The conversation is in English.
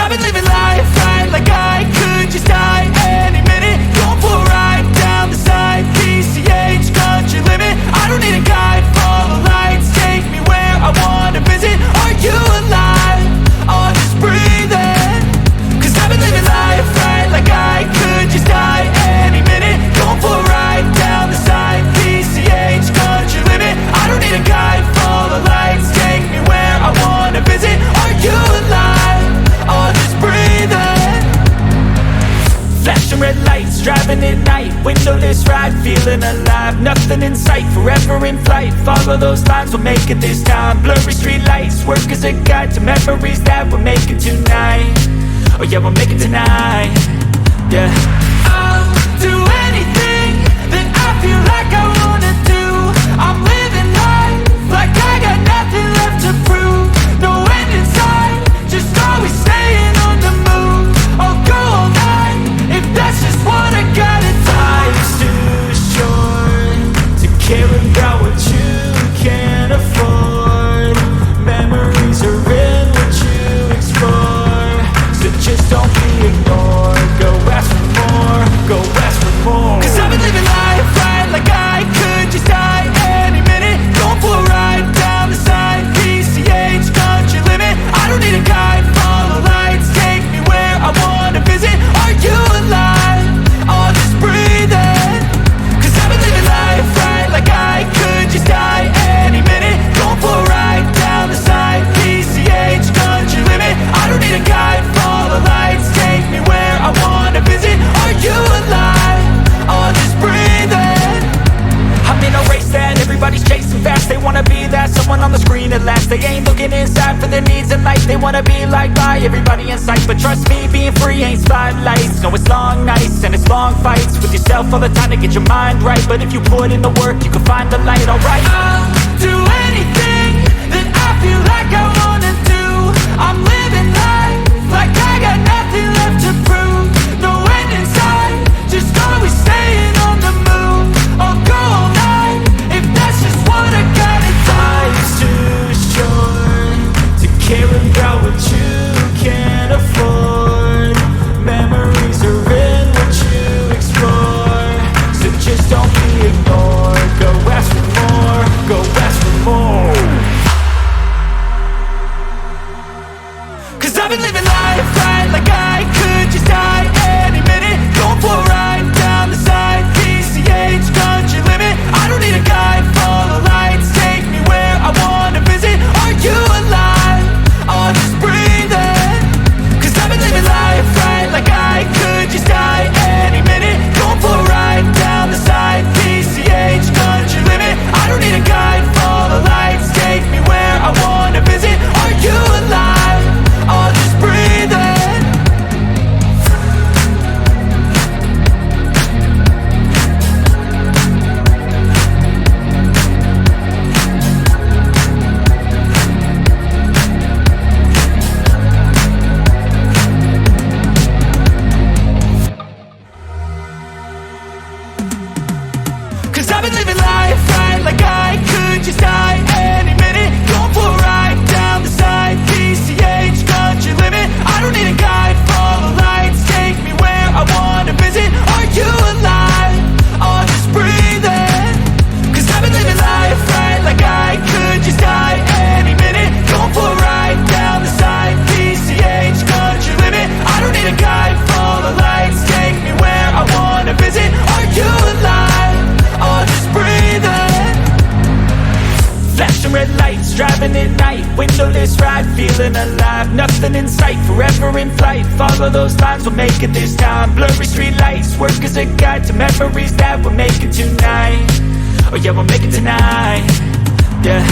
I've been living life right like I could just die any minute. Going for a ride down the side, PCH, country limit. I don't need a guide, follow lights, take me where I wanna visit. Are you alive? Or just breathing? Cause I've been living life right like I could just die any minute. Going for a ride down the side, PCH, country limit. I don't need a guide, follow lights, take me where I wanna visit. Are you alive? Or just breathing? Flashing red lights, driving at night, windowless ride, feeling alive. Nothing in sight, forever in flight. Follow those lines, we'll make it this time. Blurry street lights, work as a guide to memories that we're making tonight. Oh yeah, we'll make it tonight. Yeah. I'll do anything that I feel like I wanna do. I'm living life like I got nothing left to prove. No end in sight, just always staying on the move. I'll go all night if that's just what I gotta do. Life's too short to care about what you can't afford. Memories are in what you explore, so just don't be ignored. Go ask for more, go ask for more. Cause I've been living life right like I could just die any minute. Going for a ride down the side, PCH, country limit. I don't need a guide, follow lights, take me where I wanna visit. Are you alive? Or just breathing? Cause I've been living life right like I could just die any minute. Going for a ride down the side, PCH, country limit. I don't need a guide, follow lights, take me where I wanna visit. Are you alive? Or just breathing? I'm in a race that everybody's chasing fast. They wanna be that someone on the screen at last. They ain't looking inside for their needs in life. They wanna be liked by everybody in sight. But trust me, being free ain't spotlights. No, it's long nights and it's long fights with yourself all the time to get your mind right. But if you put in the work, you can find the light, alright. I'll do anything that I feel like I wanna do. I'm living life like I got nothing left to prove. No end in sight, just always staying on the move. I'll go all night if that's just what I gotta do. Life's too short to care about what you can't afford. Memories are in what you explore, so just don't be ignored. Go ask for more, go ask for more. Cause I've been living life right like I could just die any minute. Going for a ride down the side, PCH, country limit. I don't need a guide, follow lights, take me where I wanna visit. Are you alive? Or just breathing? Cause I've been living life right like I could just die any minute. Going for a ride down the side, PCH, country limit. I don't need a guide, follow lights, take me where I wanna visit. Are you alive? Or just breathing? Cause I've been living life right like I could just die any minute. Going for a ride down the side, PCH, country limit. I don't need a guide, follow lights, take me where I wanna visit. Are you alive? Or just breathing? Cause I've been living life right like I could just die any minute. Going for a ride down the side, PCH, country limit. I don't need a guide, follow lights, take me where I wanna visit. Are you alive? Or just breathing? Flashing red lights, driving at night, windowless ride, feeling alive. Nothing in sight, forever in flight. Follow those lines, we'll make it this time. Blurry street lights, work as a guide to memories that we're making tonight. Oh yeah, we'll make it tonight. Yeah.